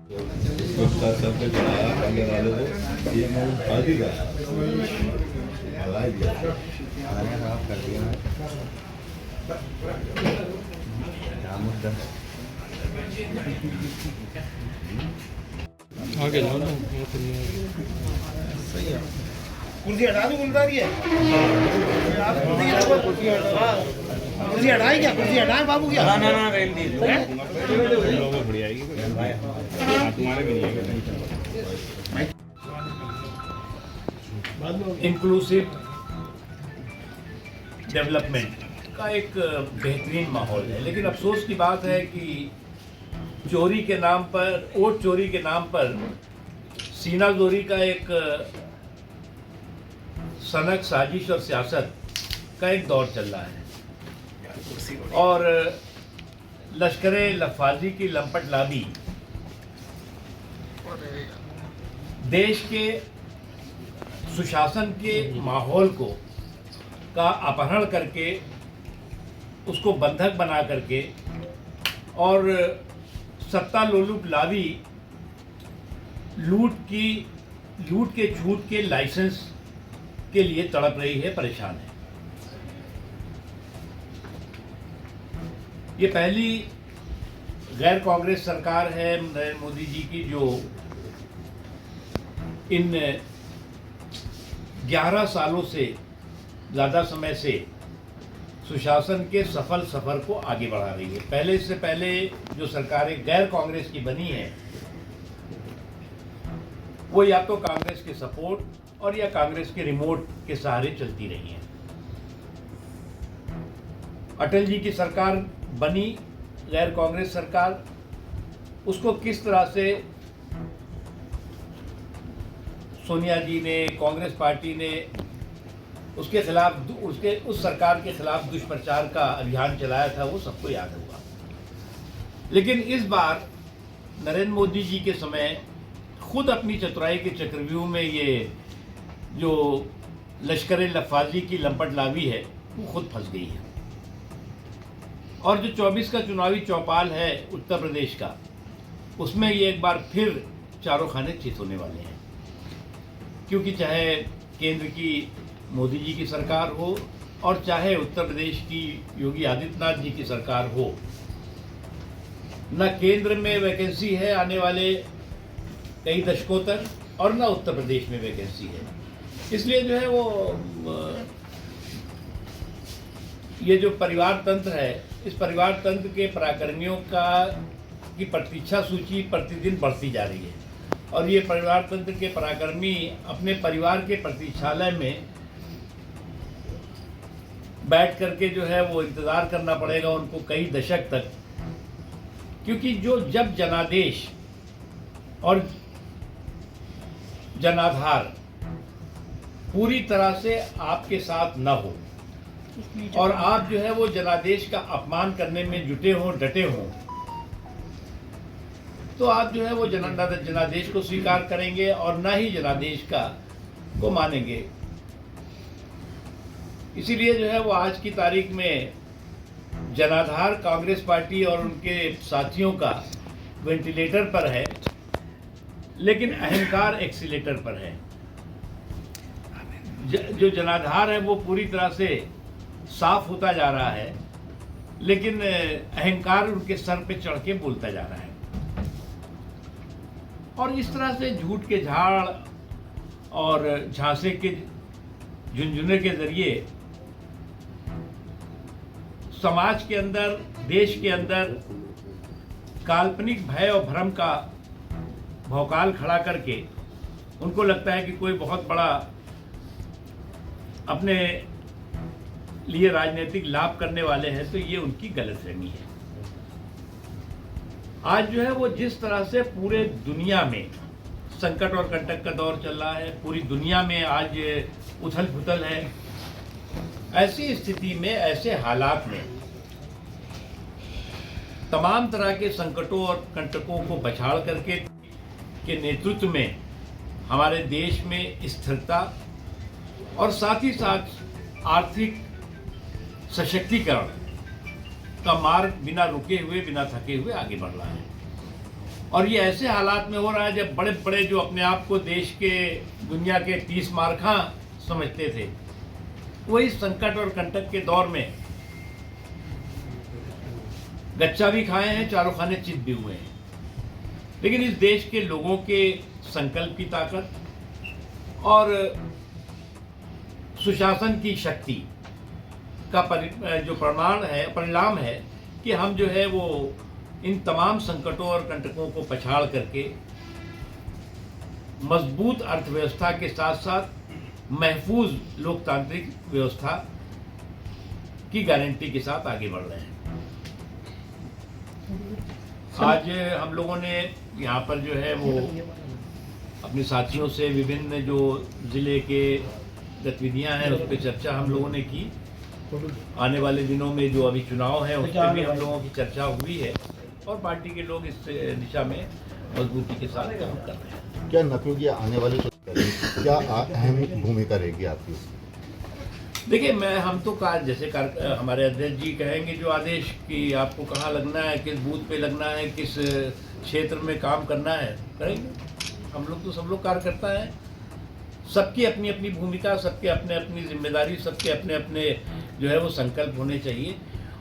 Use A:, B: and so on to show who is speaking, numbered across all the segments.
A: उसका सर पे चढ़ाया करने वाले को ये मैं शादी का दिया खाना खराब कर दिया
B: आगे जाओ ना
C: सही है। कुर्सी हटा दो गुलदारी है। कुर्सी हटाई क्या? कुर्सी हटाए बाबू क्या? ना रहने दीजिए।
B: लोगों बढ़िया आएगी तुम्हारे भी नहीं आएगा।
D: इंक्लूसिव डेवलपमेंट का एक बेहतरीन माहौल है, लेकिन अफसोस की बात है कि चोरी के नाम पर, वोट चोरी के नाम पर सीनाजोरी का एक सनक साजिश और सियासत का एक दौर चल रहा है और लश्कर लफाजी की लंपट लाबी देश के सुशासन के माहौल को का अपहरण करके उसको बंधक बना करके और सत्ता लोलुप लावी लूट के छूट के लाइसेंस के लिए तड़प रही है, परेशान है। ये पहली गैर कांग्रेस सरकार है नरेंद्र मोदी जी की जो इन 11 सालों से ज़्यादा समय से सुशासन के सफल सफर को आगे बढ़ा रही है। पहले, इससे पहले जो सरकारें गैर कांग्रेस की बनी है वो या तो कांग्रेस के सपोर्ट और या कांग्रेस के रिमोट के सहारे चलती रही हैं। अटल जी की सरकार बनी, गैर कांग्रेस सरकार, उसको किस तरह से सोनिया जी ने, कांग्रेस पार्टी ने उसके खिलाफ, उस सरकार के खिलाफ दुष्प्रचार का अभियान चलाया था, वो सबको याद होगा। लेकिन इस बार नरेंद्र मोदी जी के समय खुद अपनी चतुराई के चक्रव्यूह में ये जो लश्कर लफाजी की लंपट लावी है वो खुद फंस गई है और जो 24 का चुनावी चौपाल है उत्तर प्रदेश का, उसमें ये एक बार फिर चारों खाने चित होने वाले हैं, क्योंकि चाहे केंद्र की मोदी जी की सरकार हो और चाहे उत्तर प्रदेश की योगी आदित्यनाथ जी की सरकार हो, न केंद्र में वैकेंसी है आने वाले कई दशकों तक और न उत्तर प्रदेश में वैकेंसी है। इसलिए जो है वो ये जो परिवार तंत्र है, इस परिवार तंत्र के पराक्रमियों की प्रतीक्षा सूची प्रतिदिन बढ़ती जा रही है और ये परिवार तंत्र के पराक्रमी अपने परिवार के प्रतीक्षालय में बैठ करके जो है वो इंतज़ार करना पड़ेगा उनको कई दशक तक, क्योंकि जब जनादेश और जनाधार पूरी तरह से आपके साथ न हो और आप जो है वो जनादेश का अपमान करने में जुटे हों, डटे हों, तो आप जो है वो जनादेश को स्वीकार करेंगे और न ही जनादेश को मानेंगे। इसीलिए जो है वो आज की तारीख में जनाधार कांग्रेस पार्टी और उनके साथियों का वेंटिलेटर पर है, लेकिन अहंकार एक्सीलेटर पर है। जो जनाधार है वो पूरी तरह से साफ होता जा रहा है, लेकिन अहंकार उनके सर पे चढ़ के बोलता जा रहा है और इस तरह से झूठ के झाड़ और झांसे के झुनझुने के जरिए समाज के अंदर, देश के अंदर काल्पनिक भय और भ्रम का भौकाल खड़ा करके उनको लगता है कि कोई बहुत बड़ा अपने लिए राजनीतिक लाभ करने वाले हैं, तो ये उनकी गलतफहमी है। आज जो है वो जिस तरह से पूरे दुनिया में संकट और कंटक का दौर चल रहा है, पूरी दुनिया में आज उथल पुथल है, ऐसी स्थिति में, ऐसे हालात में तमाम तरह के संकटों और कंटकों को पछाड़ करके के नेतृत्व में हमारे देश में स्थिरता और साथ ही साथ आर्थिक सशक्तिकरण का मार्ग बिना रुके हुए, बिना थके हुए आगे बढ़ रहा है। और ये ऐसे हालात में हो रहा है जब बड़े बड़े जो अपने आप को देश के दुनिया के 30 मार्खा समझते थे, वो इस संकट और कंटक के दौर में गच्चा भी खाए हैं, चारों खाने चित भी हुए हैं। लेकिन इस देश के लोगों के संकल्प की ताकत और सुशासन की शक्ति का जो परिणाम है कि हम जो है वो इन तमाम संकटों और कंटकों को पछाड़ करके मजबूत अर्थव्यवस्था के साथ साथ महफूज लोकतांत्रिक व्यवस्था की गारंटी के साथ आगे बढ़ रहे हैं। आज हम लोगों ने यहाँ पर जो है वो अपने साथियों से विभिन्न जो जिले के गतिविधियाँ हैं उस पर चर्चा हम लोगों ने की। आने वाले दिनों में जो अभी चुनाव है उस पर भी हम लोगों की चर्चा हुई है और पार्टी के लोग इस दिशा में मजबूती के साथ काम कर रहे हैं।
E: क्या नकल की आने वाली क्या अहम भूमिका रहेगी आपकी?
D: देखिए, हम तो जैसे हमारे अध्यक्ष जी कहेंगे जो आदेश कि आपको कहाँ लगना है, किस बूथ पे लगना है, किस क्षेत्र में काम करना है, करेंगे। हम लोग तो सब लोग कार्यकर्ता हैं, सबकी अपनी अपनी भूमिका, सबके अपने अपनी जिम्मेदारी, सबके अपने अपने जो है वो संकल्प होने चाहिए।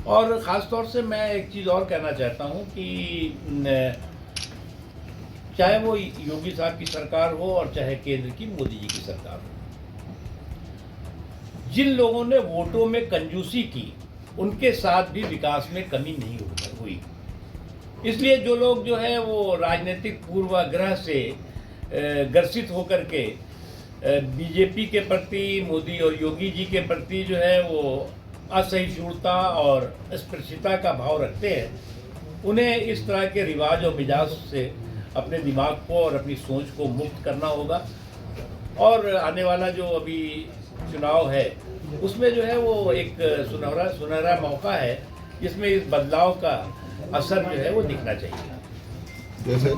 D: और ख़ास तौर से मैं एक चीज़ और कहना चाहता हूँ कि चाहे वो योगी साहब की सरकार हो और चाहे केंद्र की मोदी जी की सरकार हो, जिन लोगों ने वोटों में कंजूसी की उनके साथ भी विकास में कमी नहीं हुई। इसलिए जो लोग जो है वो राजनीतिक पूर्वाग्रह से ग्रसित होकर के बीजेपी के प्रति, मोदी और योगी जी के प्रति जो है वो असहिष्णुता और स्पर्शिता का भाव रखते हैं, उन्हें इस तरह के रिवाज और मिजाज से अपने दिमाग को और अपनी सोच को मुक्त करना होगा। और आने वाला जो अभी चुनाव है उसमें जो है वो एक सुनहरा मौका है जिसमें इस बदलाव का असर जो है वो दिखना चाहिए।
E: जैसे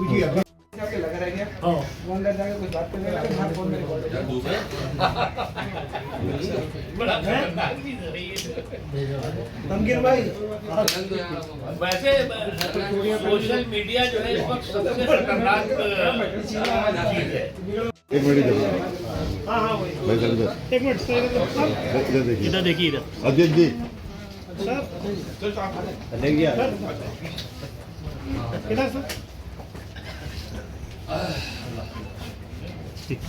D: वैसे सोशल मीडिया जो है इस वक्त सबसे खतरनाक चीज है।
E: एक मिनट इधर देखिए अध्यक्ष जी
A: ठीक